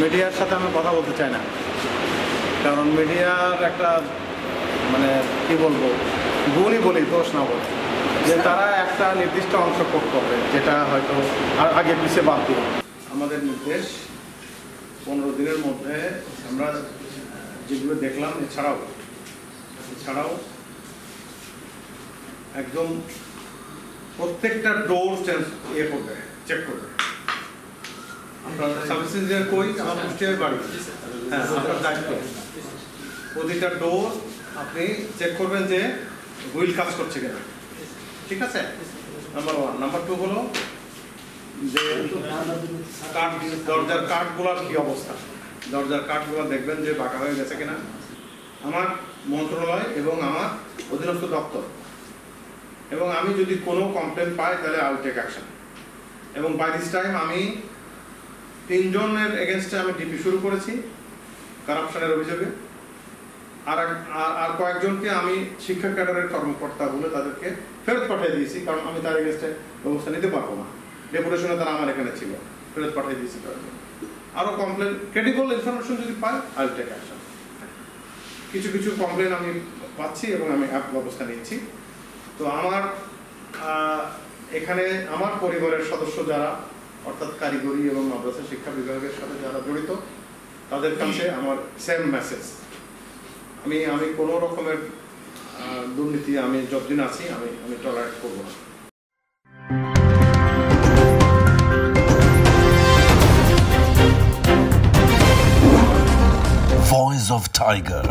মিডিয়ার সাথে আমি কথা বলতে চাই না, কারণ মিডিয়ার একটা মানে কি বলবো, গুণই বলি, দোষ না বলি, যে তারা একটা নির্দিষ্ট অংশ কোট করবে যেটা হয়তো আর আগে পিছিয়ে বাদ দিব। আমাদের নির্দেশ 15 দিনের মধ্যে আমরা যেগুলো দেখলাম এছাড়াও একদম প্রত্যেকটা ডোর চেক করবে। আপনার সার্ভিস ইঞ্জিনিয়ার কই? আমার কুষ্টিয়ার বাড়ি। হ্যাঁ, আপনার দায়িত্ব প্রতিটা ডোর আপনি চেক করবেন যে হুইল কাজ করছে কিনা, ঠিক আছে? নাম্বার 1। নাম্বার 2 হলো যে দরজার কাঠগুলোর কি অবস্থা, দরজার কাঠগুলো দেখবেন যে বাঁকা হয়ে গেছে কিনা। আমার মন্ত্রণালয় এবং আমার অধীনস্থ দপ্তর, এবং আমি যদি কোনো কমপ্লেন পাই তাহলে আই উইল টেক অ্যাকশন। এবং বাই দিস টাইম আমি 3 জনের এগেনস্টে আমি ডিপি শুরু করেছি কারাপশনের অভিযোগে। আর কয়েকজনকে আমি শিক্ষা ক্যাডারের কর্মকর্তা বলে তাদেরকে ফেরত পাঠিয়ে দিয়েছি, কারণ আমি তার এগেনস্টে ব্যবস্থা নিতে পারবো না। ডেপুটেশনে তারা আমার এখানে ছিল, ফেরত পাঠিয়ে দিয়েছি। আরও কমপ্লেন, ক্রেডিবল ইনফরমেশন যদি পাই আই উইল টেক অ্যাকশন। কিছু কমপ্লেন আমি পাচ্ছি এবং আমি ব্যবস্থা নিচ্ছি। তো আমার এখানে আমার পরিবারের সদস্য যারা, অর্থাৎ কারিগরি এবং মাদ্রাসা শিক্ষা বিভাগের সাথে যারা জড়িত, তাদের কাছে আমার সেম মেসেজ। আমি কোনো রকমের দুর্নীতি আমি যতদিন আছি আমি টলারেট করবো না। Voice of Tiger.